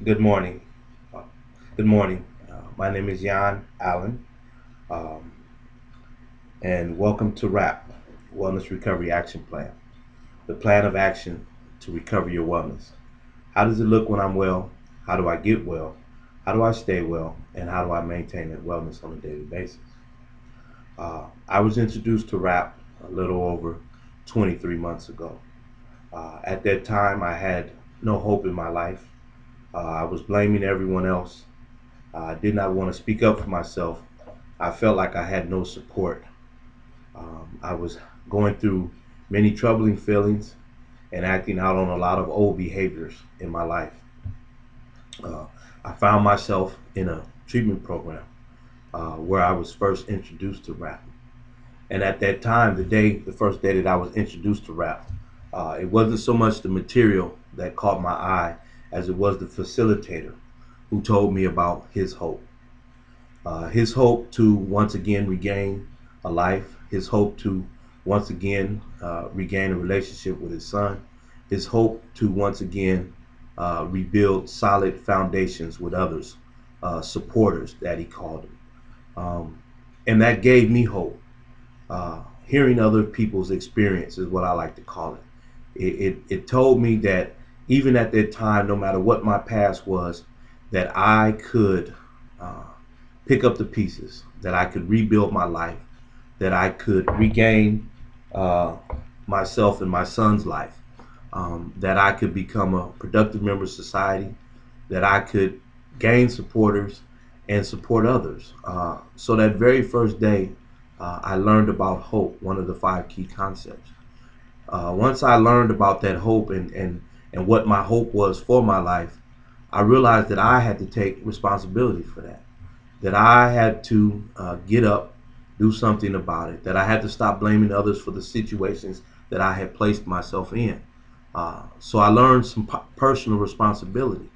Good morning. Uh, Good morning. My name is Jan Allen, um, and welcome to WRAP, Wellness Recovery Action Plan, the plan of action to recover your wellness. How does it look when I'm well? How do I get well? How do I stay well? And how do I maintain that wellness on a daily basis? I was introduced to WRAP a little over 23 months ago. At that time, I had no hope in my life. I was blaming everyone else. I did not want to speak up for myself. I felt like I had no support. I was going through many troubling feelings and acting out on a lot of old behaviors in my life. Uh, I found myself in a treatment program where I was first introduced to rap. And at that time, the first day that I was introduced to rap, it wasn't so much the material that caught my eye as it was the facilitator who told me about his hope. His hope to once again regain a life, his hope to once again regain a relationship with his son, his hope to once again rebuild solid foundations with others, supporters that he called them. And that gave me hope. Hearing other people's experience is what I like to call it. It told me that even at that time, no matter what my past was, that I could uh, pick up the pieces, that I could rebuild my life, that I could regain uh, myself and my son's life, that I could become a productive member of society, that I could gain supporters and support others. So that very first day, I learned about hope, one of the five key concepts. Once I learned about that hope and what my hope was for my life, I realized that I had to take responsibility for that. That I had to get up, do something about it. That I had to stop blaming others for the situations that I had placed myself in. So I learned some personal responsibility.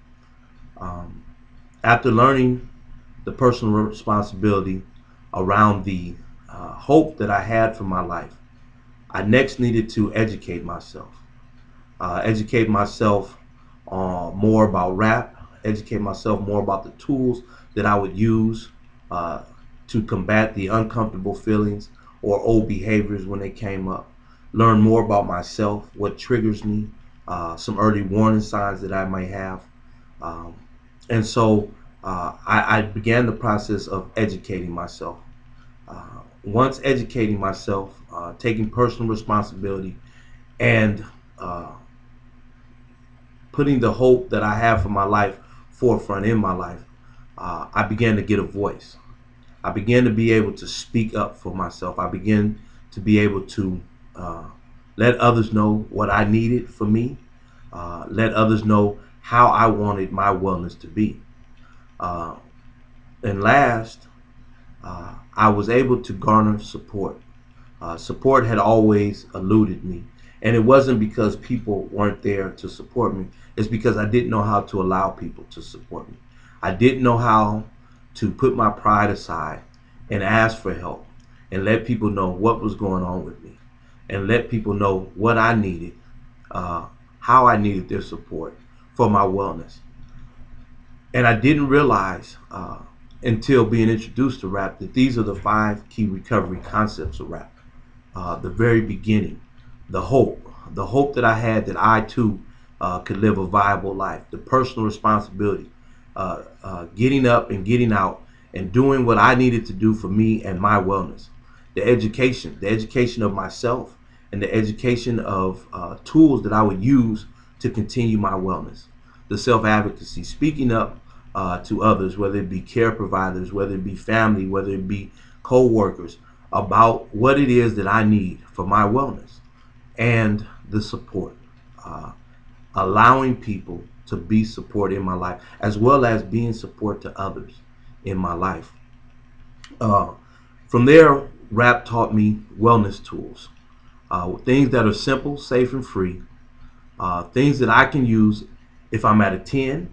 Um, After learning the personal responsibility around the hope that I had for my life, I next needed to educate myself more about rap, educate myself more about the tools that I would use uh, to combat the uncomfortable feelings or old behaviors when they came up. Learn more about myself, what triggers me, some early warning signs that I may have. Um, and so I began the process of educating myself. Once educating myself, taking personal responsibility, and uh, putting the hope that I have for my life forefront in my life, I began to get a voice. I began to be able to speak up for myself. I began to be able to uh, let others know what I needed for me, let others know how I wanted my wellness to be. Uh, and last, I was able to garner support. Support had always eluded me. And it wasn't because people weren't there to support me. It's because I didn't know how to allow people to support me. I didn't know how to put my pride aside and ask for help and let people know what was going on with me and let people know what I needed, uh, how I needed their support for my wellness. And I didn't realize until being introduced to rap that these are the five key recovery concepts of rap. The very beginning, the hope that I had that I too could live a viable life, the personal responsibility, getting up and getting out and doing what I needed to do for me and my wellness, the education of myself, and the education of tools that I would use to continue my wellness, the self advocacy, speaking up to others, whether it be care providers, whether it be family, whether it be co workers, about what it is that I need for my wellness and the support. Uh, Allowing people to be support in my life as well as being support to others in my life. Uh, from there, rap taught me wellness tools, things that are simple, safe, and free, things that I can use if I'm at a 10,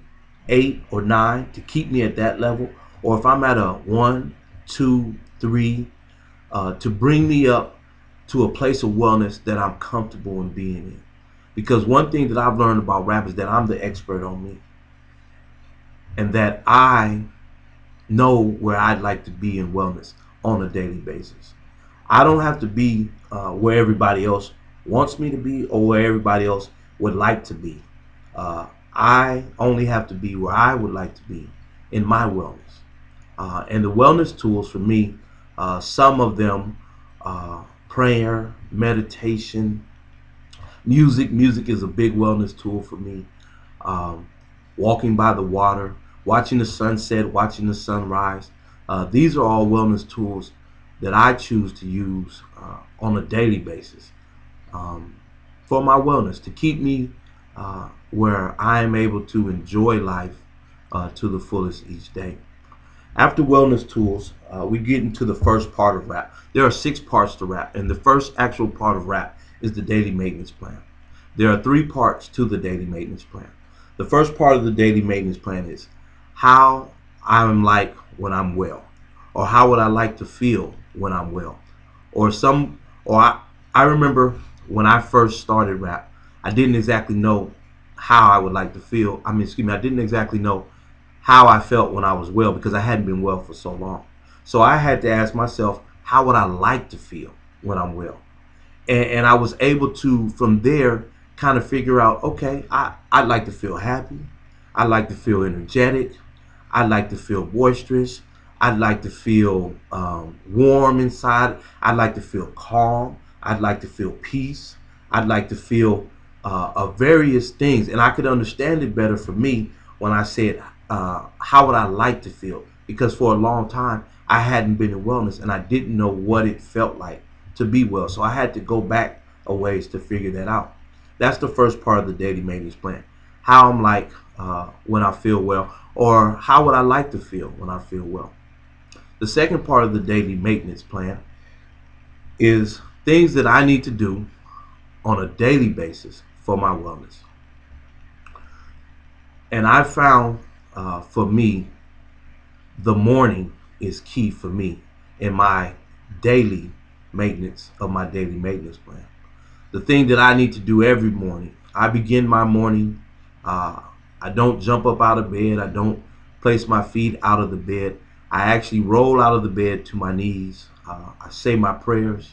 8, or 9 to keep me at that level, or if I'm at a 1, 2, 3, to bring me up to a place of wellness that I'm comfortable in being in. Because one thing that I've learned about rap is that I'm the expert on me. and that I know where I'd like to be in wellness on a daily basis. I don't have to be where everybody else wants me to be or where everybody else would like to be. I only have to be where I would like to be in my wellness. And the wellness tools for me, some of them, prayer, meditation, music. Music is a big wellness tool for me. Um, Walking by the water, watching the sunset, watching the sunrise. These are all wellness tools that I choose to use on a daily basis um, for my wellness, to keep me where I am able to enjoy life to the fullest each day. After wellness tools, we get into the first part of rap. There are 6 parts to rap, and the first actual part of rap is the daily maintenance plan. There are 3 parts to the daily maintenance plan. The first part of the daily maintenance plan is how I'm like when I'm well, or how would I like to feel when I'm well, or some, or I remember when I first started rap, I didn't exactly know how I would like to feel. I mean, excuse me, I didn't exactly know how I felt when I was well because I hadn't been well for so long. So I had to ask myself, how would I like to feel when I'm well? And I was able to, from there, kind of figure out, okay, I'd like to feel happy. I'd like to feel energetic. I'd like to feel boisterous. I'd like to feel warm inside. I'd like to feel calm. I'd like to feel peace. I'd like to feel of various things. And I could understand it better for me when I said, how would I like to feel? Because for a long time, I hadn't been in wellness and I didn't know what it felt like to be well. So I had to go back a ways to figure that out. That's the first part of the daily maintenance plan. How I'm like when I feel well, or how would I like to feel when I feel well. The second part of the daily maintenance plan is things that I need to do on a daily basis for my wellness. And I found for me, the morning is key for me in my daily maintenance of my daily maintenance plan. The thing that I need to do every morning. I begin my morning. Uh, I don't jump up out of bed. I don't place my feet out of the bed. I actually roll out of the bed to my knees. I say my prayers.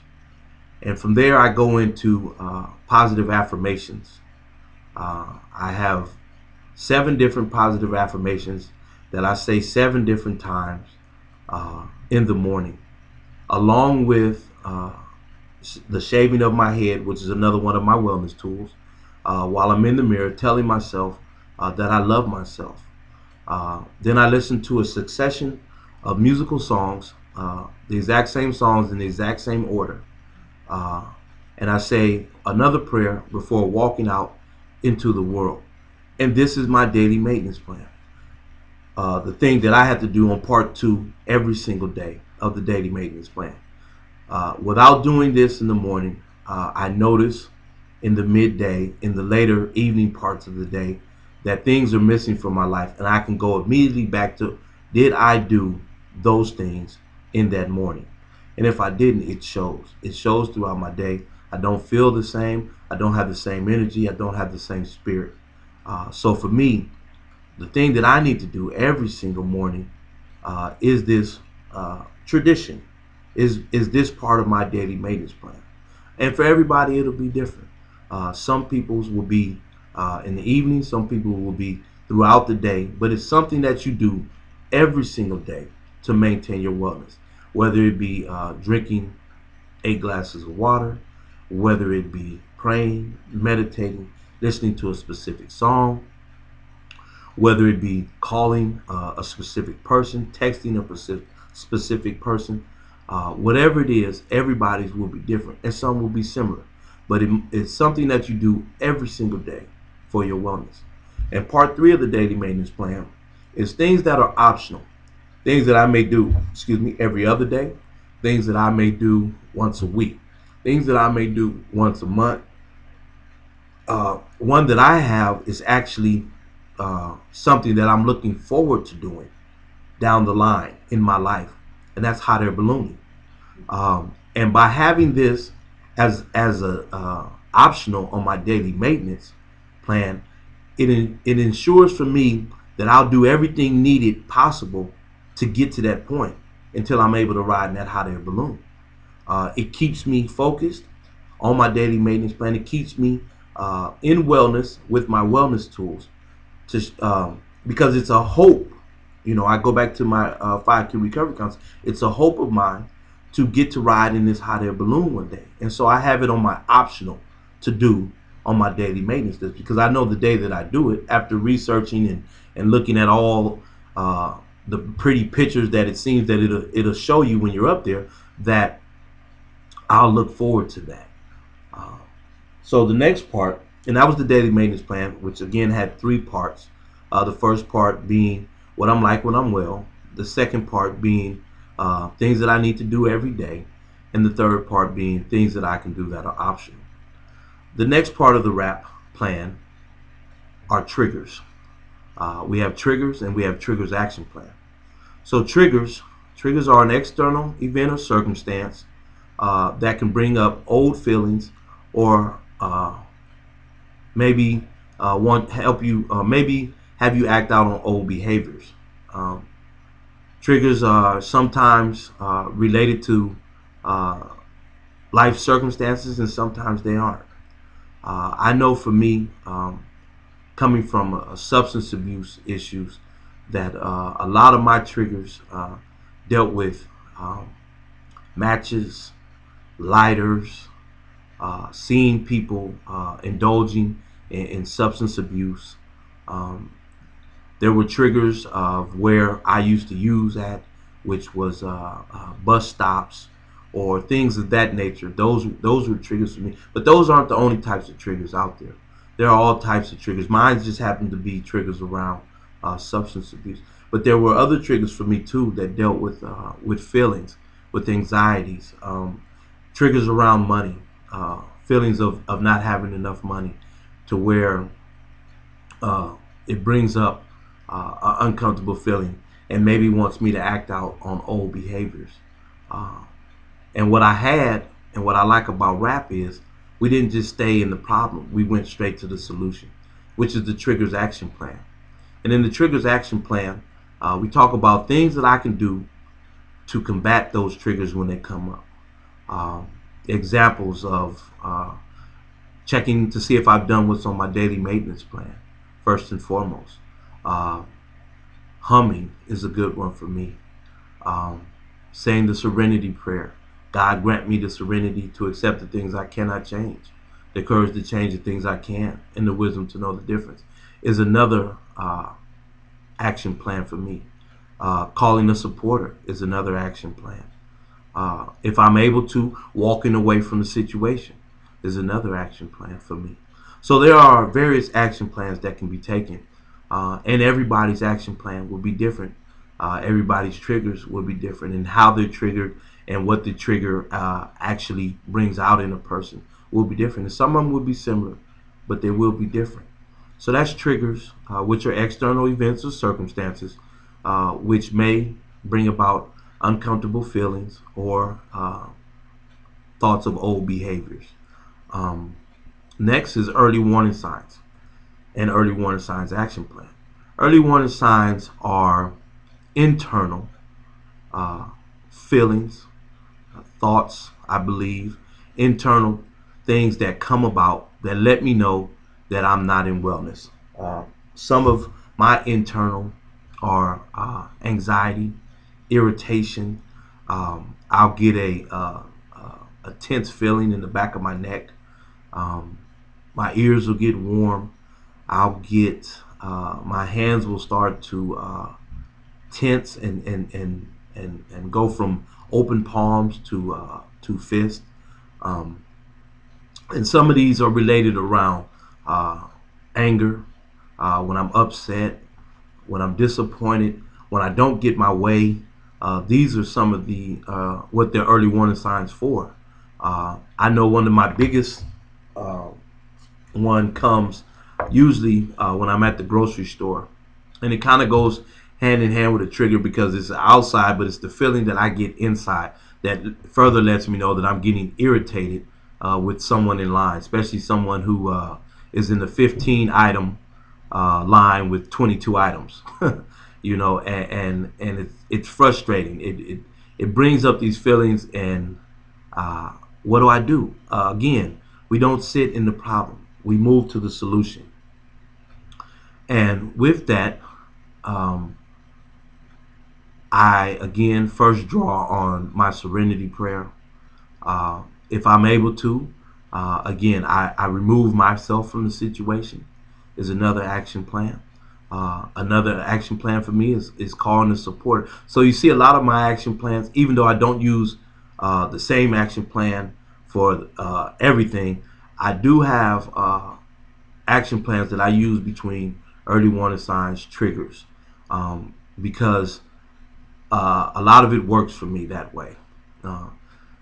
And from there, I go into positive affirmations. I have 7 different positive affirmations that I say 7 different times in the morning, along with the shaving of my head, which is another one of my wellness tools, while I'm in the mirror telling myself that I love myself. Then I listen to a succession of musical songs, the exact same songs in the exact same order. Uh, and I say another prayer before walking out into the world. And this is my daily maintenance plan. The thing that I have to do on part 2 every single day of the daily maintenance plan. Without doing this in the morning, I notice in the midday, in the later evening parts of the day, that things are missing from my life, and I can go immediately back to, did I do those things in that morning? And if I didn't, it shows. It shows throughout my day. I don't feel the same. I don't have the same energy. I don't have the same spirit. So for me, the thing that I need to do every single morning is this tradition, is this part of my daily maintenance plan. And for everybody, it'll be different. Some people's will be in the evening. Some people will be throughout the day. But it's something that you do every single day to maintain your wellness. Whether it be drinking 8 glasses of water, whether it be praying, meditating, listening to a specific song, whether it be calling a specific person, texting a specific person, whatever it is, everybody's will be different and some will be similar. But it's something that you do every single day for your wellness. And part 3 of the daily maintenance plan is things that are optional, things that I may do, every other day, things that I may do once a week, things that I may do once a month. One that I have is actually something that I'm looking forward to doing down the line in my life, and that's hot air ballooning. And by having this as a optional on my daily maintenance plan, it ensures for me that I'll do everything needed possible to get to that point until I'm able to ride in that hot air balloon. It keeps me focused on my daily maintenance plan. It keeps me in wellness with my wellness tools to because it's a hope. I go back to my 5Q recovery concept. It's a hope of mine to get to ride in this hot air balloon one day, and so I have it on my optional to do on my daily maintenance list, because I know the day that I do it, after researching and looking at all the pretty pictures that it seems that it'll show you when you're up there, that I'll look forward to that. Uh, so the next part, and that was the daily maintenance plan, which again had three parts. The first part being what I'm like when I'm well. The second part being things that I need to do every day. And the third part being things that I can do that are optional. The next part of the WRAP plan are triggers. We have triggers and we have triggers action plan. So triggers are an external event or circumstance that can bring up old feelings, or maybe want help you, maybe have you act out on old behaviors. Um, Triggers are sometimes related to uh, life circumstances, and sometimes they aren't. I know for me, coming from substance abuse issues, that a lot of my triggers dealt with matches, lighters, seeing people indulging in substance abuse. Um, there were triggers of where I used to use at, which was bus stops or things of that nature. Those were triggers for me. But those aren't the only types of triggers out there. There are all types of triggers. Mine just happened to be triggers around substance abuse. But there were other triggers for me too that dealt with feelings, with anxieties, triggers around money, feelings of not having enough money, to where uh, it brings up an uncomfortable feeling and maybe wants me to act out on old behaviors. Uh, and what I had and what I like about rap is we didn't just stay in the problem, we went straight to the solution, which is the triggers action plan. And in the triggers action plan, we talk about things that I can do to combat those triggers when they come up. Um, Examples of checking to see if I've done what's on my daily maintenance plan, first and foremost. Uh, Humming is a good one for me. Um, Saying the serenity prayer. God grant me the serenity to accept the things I cannot change, the courage to change the things I can, and the wisdom to know the difference, is another action plan for me. Calling a supporter is another action plan. If I'm able to, walking away from the situation is another action plan for me. So there are various action plans that can be taken, and everybody's action plan will be different. Everybody's triggers will be different, and how they're triggered and what the trigger actually brings out in a person will be different. And some of them will be similar, but they will be different. So that's triggers, which are external events or circumstances, which may bring about uncomfortable feelings or thoughts of old behaviors. Um, Next is early warning signs and early warning signs action plan. Early warning signs are internal uh, feelings, thoughts, I believe, internal things that come about that let me know that I'm not in wellness. Some of my internal are anxiety, irritation. I'll get a tense feeling in the back of my neck. Um, my ears will get warm. I'll get my hands will start to tense and go from open palms to fist. Um, and some of these are related around uh, anger, when I'm upset, when I'm disappointed, when I don't get my way. These are some of the what the early warning signs for. I know one of my biggest uh, one comes usually when I'm at the grocery store, and it kind of goes hand in hand with a trigger because it's outside, but it's the feeling that I get inside that further lets me know that I'm getting irritated with someone in line, especially someone who is in the 15 item line with 22 items. And it's frustrating. It brings up these feelings, and what do I do? Again, we don't sit in the problem. We move to the solution. And with that, um, I again first draw on my serenity prayer. If I'm able to, again, I remove myself from the situation. Is another action plan. Another action plan for me is calling the supporter. So you see a lot of my action plans, even though I don't use the same action plan for everything, I do have action plans that I use between early warning signs triggers, because a lot of it works for me that way. Uh,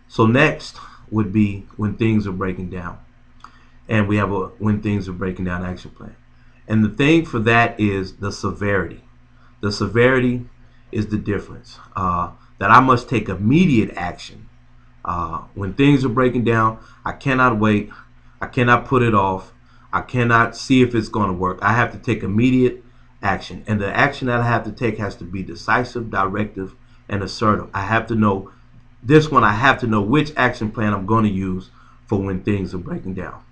so next would be when things are breaking down, and we have a when things are breaking down action plan. And the thing for that is the severity. The severity is the difference. That I must take immediate action. When things are breaking down, I cannot wait. I cannot put it off. I cannot see if it's going to work. I have to take immediate action. And the action that I have to take has to be decisive, directive, and assertive. I have to know this one. I have to know which action plan I'm going to use for when things are breaking down.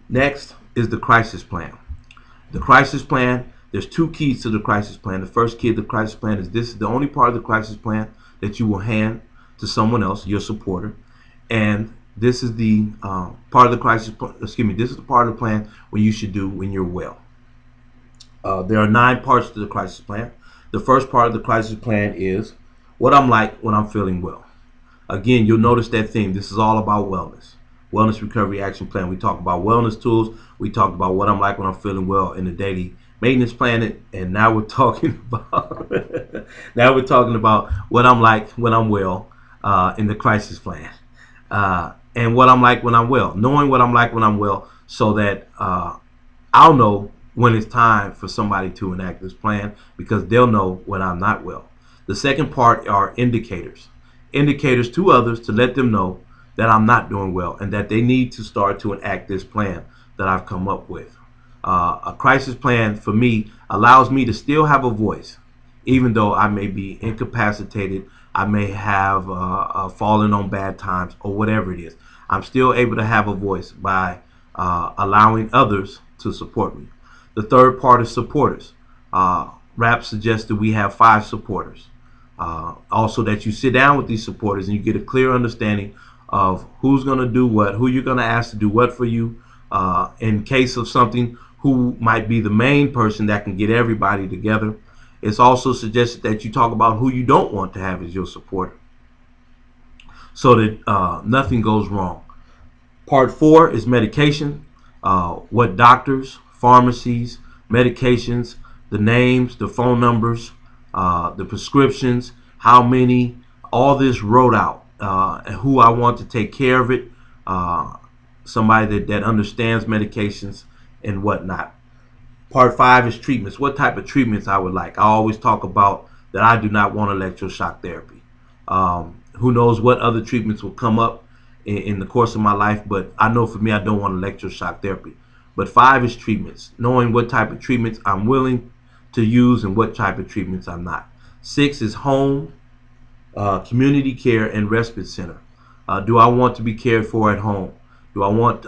Next is the crisis plan. The crisis plan, there's two keys to the crisis plan. The first key of the crisis plan is this is the only part of the crisis plan that you will hand to someone else, your supporter. And this is the part of the crisis, this is the part of the plan what you should do when you're well. There are 9 parts to the crisis plan. The first part of the crisis plan is what I'm like when I'm feeling well. Again, you'll notice that theme. This is all about wellness. Wellness Recovery Action Plan. We talk about wellness tools. We talk about what I'm like when I'm feeling well in the daily maintenance plan. And now we're talking about what I'm like when I'm well in the crisis plan. And what I'm like when I'm well. Knowing what I'm like when I'm well, so that I'll know when it's time for somebody to enact this plan, because they'll know when I'm not well. The second part are indicators. Indicators to others to let them know that I'm not doing well and that they need to start to enact this plan that I've come up with. A crisis plan for me allows me to still have a voice, even though I may be incapacitated, I may have fallen on bad times or whatever it is. I'm still able to have a voice by allowing others to support me. The third part is supporters. RAP suggested we have 5 supporters. Also, that you sit down with these supporters and you get a clear understanding of who's going to do what, who you're going to ask to do what for you. In case of something, who might be the main person that can get everybody together. It's also suggested that you talk about who you don't want to have as your supporter, so that nothing goes wrong. Part 4 is medication. What doctors, pharmacies, medications, the names, the phone numbers, the prescriptions, how many, all this wrote out, and who I want to take care of it, somebody that understands medications and whatnot. Part 5 is treatments. What type of treatments I would like. I always talk about that I do not want electroshock therapy. Who knows what other treatments will come up in the course of my life, but I know for me I don't want electroshock therapy. But 5 is treatments, knowing what type of treatments I'm willing to use and what type of treatments I'm not. 6 is home, community care, and respite center. Do I want to be cared for at home? Do I want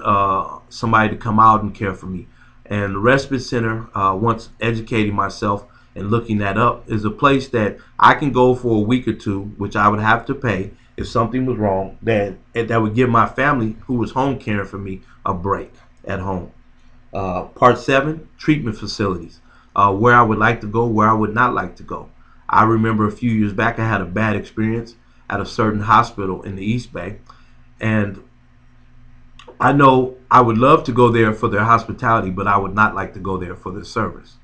somebody to come out and care for me? And the respite center, once educating myself and looking that up, is a place that I can go for a week or two, which I would have to pay if something was wrong, that would give my family who was home caring for me a break at home. Part 7, treatment facilities. Where I would like to go, where I would not like to go. I remember a few years back I had a bad experience at a certain hospital in the East Bay, and I know I would love to go there for their hospitality, but I would not like to go there for their service.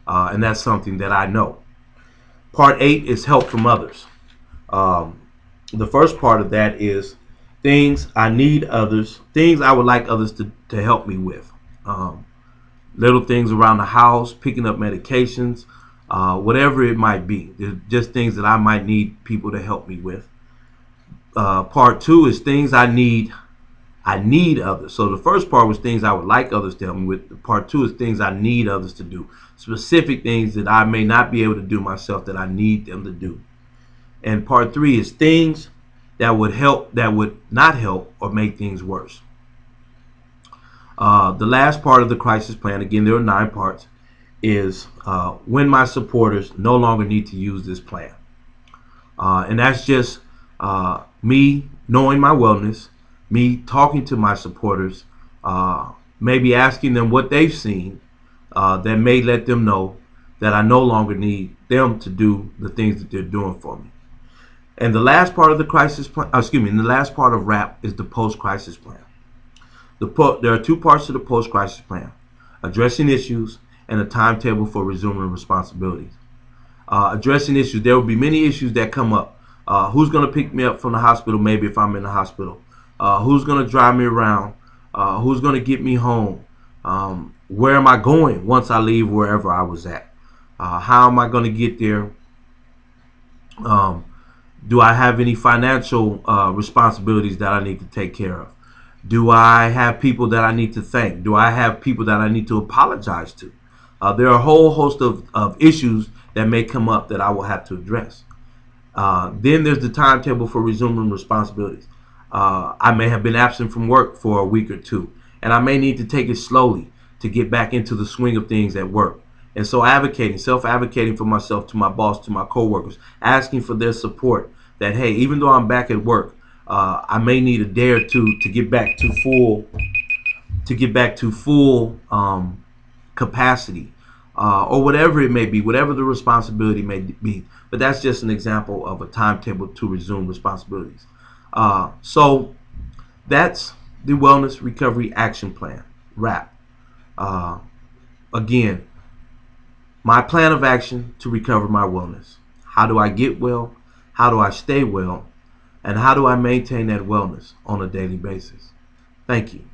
And that's something that I know. Part 8 is help from others. The first part of that is things I need others, things I would like others to help me with. Little things around the house, picking up medications, whatever it might be. They're just things that I might need people to help me with. Part 2 is things I need I need others. So the first part was things I would like others to help me with. Part two is things I need others to do. Specific things that I may not be able to do myself that I need them to do. And part three is things that would help, that would not help, or make things worse. The last part of the crisis plan, again, there are 9 parts, is when my supporters no longer need to use this plan. And that's just me knowing my wellness, me talking to my supporters, maybe asking them what they've seen that may let them know that I no longer need them to do the things that they're doing for me. And the last part of the crisis plan, the last part of RAP is the post-crisis plan. There are 2 parts to the post-crisis plan: addressing issues and a timetable for resuming responsibilities. Addressing issues, there will be many issues that come up. Who's going to pick me up from the hospital, maybe if I'm in the hospital? Who's going to drive me around? Who's going to get me home? Where am I going once I leave wherever I was at? How am I going to get there? Do I have any financial responsibilities that I need to take care of? Do I have people that I need to thank? Do I have people that I need to apologize to? There are a whole host of issues that may come up that I will have to address. Then there's the timetable for resuming responsibilities. I may have been absent from work for a week or 2, and I may need to take it slowly to get back into the swing of things at work. And so self-advocating for myself, to my boss, to my coworkers, asking for their support that, hey, even though I'm back at work, I may need a day or 2 to get back to full capacity, or whatever it may be, whatever the responsibility may be. But that's just an example of a timetable to resume responsibilities. So that's the Wellness Recovery Action Plan, RAP. Again, my plan of action to recover my wellness. How do I get well? How do I stay well? And how do I maintain that wellness on a daily basis? Thank you.